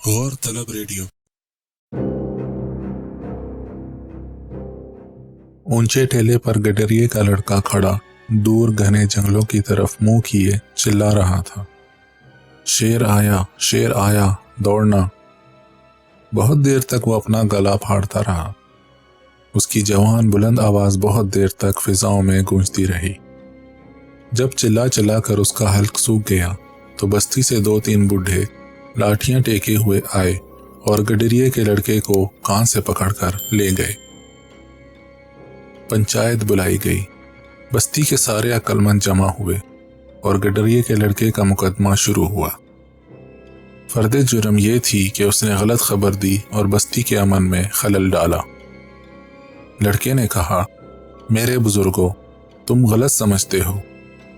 غور طلب ریڈیو۔ اونچے ٹیلے پر گڈریے کا لڑکا کھڑا دور گھنے جنگلوں کی طرف منہ کیے چلا رہا تھا، شیر آیا، شیر آیا، دوڑنا۔ بہت دیر تک وہ اپنا گلا پھاڑتا رہا۔ اس کی جوان بلند آواز بہت دیر تک فضاؤں میں گونجتی رہی۔ جب چلا چلا کر اس کا حلق سوکھ گیا تو بستی سے 2-3 بوڑھے لاٹھیاں ٹیکے ہوئے آئے اور گڈریے کے لڑکے کو کان سے پکڑ کر لے گئے۔ پنچایت بلائی گئی، بستی کے سارے عقل مند جمع ہوئے اور گڈریے کے لڑکے کا مقدمہ شروع ہوا۔ فرد جرم یہ تھی کہ اس نے غلط خبر دی اور بستی کے امن میں خلل ڈالا۔ لڑکے نے کہا، میرے بزرگوں، تم غلط سمجھتے ہو،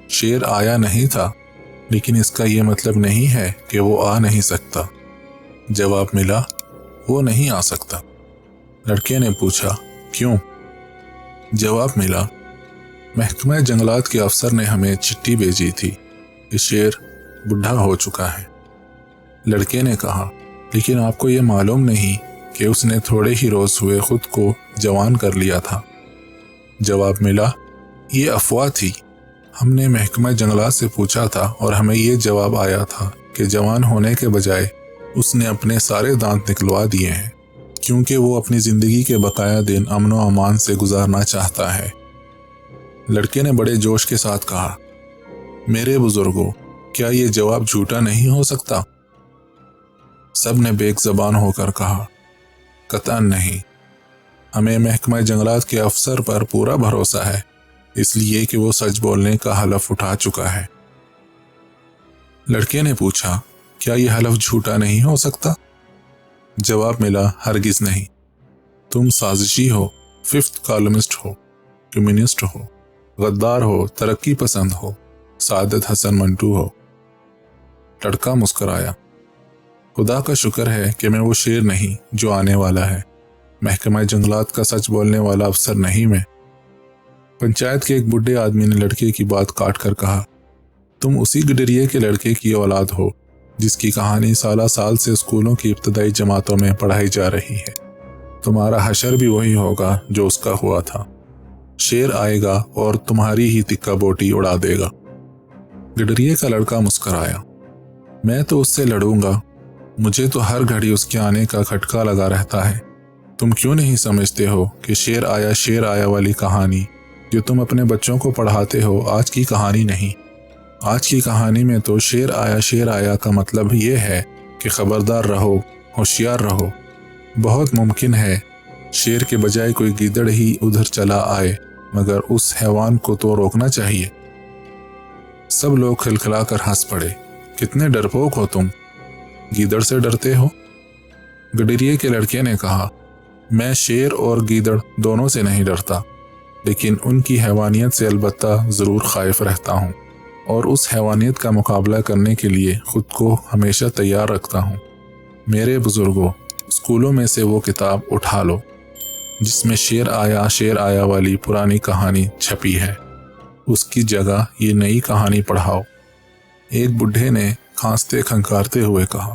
شیر آیا نہیں تھا، لیکن اس کا یہ مطلب نہیں ہے کہ وہ آ نہیں سکتا۔ جواب ملا، وہ نہیں آ سکتا۔ لڑکے نے پوچھا، کیوں؟ جواب ملا، محکمہ جنگلات کے افسر نے ہمیں چٹھی بھیجی تھی کہ شیر بڈھا ہو چکا ہے۔ لڑکے نے کہا، لیکن آپ کو یہ معلوم نہیں کہ اس نے تھوڑے ہی روز ہوئے خود کو جوان کر لیا تھا۔ جواب ملا، یہ افواہ تھی، ہم نے محکمہ جنگلات سے پوچھا تھا اور ہمیں یہ جواب آیا تھا کہ جوان ہونے کے بجائے اس نے اپنے سارے دانت نکلوا دیے ہیں، کیونکہ وہ اپنی زندگی کے بقایا دن امن و امان سے گزارنا چاہتا ہے۔ لڑکے نے بڑے جوش کے ساتھ کہا، میرے بزرگوں، کیا یہ جواب جھوٹا نہیں ہو سکتا؟ سب نے بیک زبان ہو کر کہا، قطعاً نہیں، ہمیں محکمہ جنگلات کے افسر پر پورا بھروسہ ہے، اس لیے کہ وہ سچ بولنے کا حلف اٹھا چکا ہے۔ لڑکے نے پوچھا، کیا یہ حلف جھوٹا نہیں ہو سکتا؟ جواب ملا، ہرگز نہیں، تم سازشی ہو، 5th کالمسٹ ہو، کمیونسٹ ہو، غدار ہو، ترقی پسند ہو، سعادت حسن منٹو ہو۔ لڑکا مسکرایا، خدا کا شکر ہے کہ میں وہ شیر نہیں جو آنے والا ہے، محکمہ جنگلات کا سچ بولنے والا افسر نہیں میں۔ پنچایت کے ایک بڈھے آدمی نے لڑکے کی بات کاٹ کر کہا، تم اسی گڈریے کے لڑکے کی اولاد ہو جس کی کہانی سالہ سال سے اسکولوں کی ابتدائی جماعتوں میں پڑھائی جا رہی ہے۔ تمہارا حشر بھی وہی ہوگا جو اس کا ہوا تھا۔ شیر آئے گا اور تمہاری ہی تکہ بوٹی اڑا دے گا۔ گڈریے کا لڑکا مسکرایا، میں تو اس سے لڑوں گا، مجھے تو ہر گھڑی اس کے آنے کا کھٹکا لگا رہتا ہے۔ تم کیوں نہیں سمجھتے ہو کہ شیر آیا والی کہانی جو تم اپنے بچوں کو پڑھاتے ہو آج کی کہانی نہیں؟ آج کی کہانی میں تو شیر آیا کا مطلب یہ ہے کہ خبردار رہو، ہوشیار رہو۔ بہت ممکن ہے شیر کے بجائے کوئی گیدڑ ہی ادھر چلا آئے، مگر اس حیوان کو تو روکنا چاہیے۔ سب لوگ کھلکھلا کر ہنس پڑے، کتنے ڈرپوک ہو تم، گیدڑ سے ڈرتے ہو؟ گڈریے کے لڑکے نے کہا، میں شیر اور گیدڑ دونوں سے نہیں ڈرتا، لیکن ان کی حیوانیت سے البتہ ضرور خائف رہتا ہوں، اور اس حیوانیت کا مقابلہ کرنے کے لیے خود کو ہمیشہ تیار رکھتا ہوں۔ میرے بزرگوں، اسکولوں میں سے وہ کتاب اٹھا لو جس میں شیر آیا والی پرانی کہانی چھپی ہے، اس کی جگہ یہ نئی کہانی پڑھاؤ۔ ایک بڈھے نے کھانستے کھنکارتے ہوئے کہا،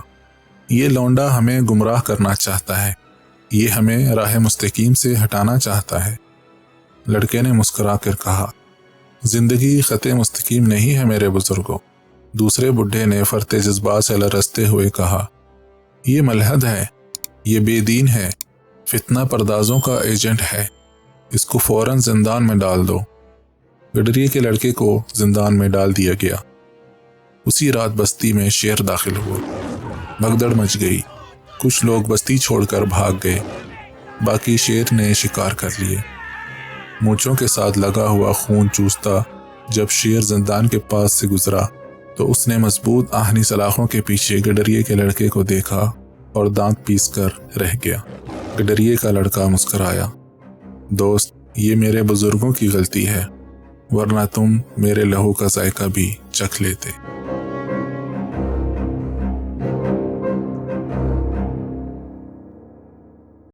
یہ لونڈا ہمیں گمراہ کرنا چاہتا ہے، یہ ہمیں راہ مستقیم سے ہٹانا چاہتا ہے۔ لڑکے نے مسکرا کر کہا، زندگی خط مستقیم نہیں ہے میرے بزرگوں۔ دوسرے بڈھے نے فرط جذبات سے لرزتے ہوئے کہا، یہ ملحد ہے، یہ بے دین ہے، فتنہ پردازوں کا ایجنٹ ہے، اس کو فوراً زندان میں ڈال دو۔ گڈریے کے لڑکے کو زندان میں ڈال دیا گیا۔ اسی رات بستی میں شیر داخل ہوا، بھگدڑ مچ گئی، کچھ لوگ بستی چھوڑ کر بھاگ گئے، باقی شیر نے شکار کر لیے۔ مونچھوں کے ساتھ لگا ہوا خون چوستا جب شیر زندان کے پاس سے گزرا تو اس نے مضبوط آہنی سلاخوں کے پیچھے گڈریے کے لڑکے کو دیکھا اور دانت پیس کر رہ گیا۔ گڈریے کا لڑکا مسکرایا، دوست، یہ میرے بزرگوں کی غلطی ہے، ورنہ تم میرے لہو کا ذائقہ بھی چکھ لیتے۔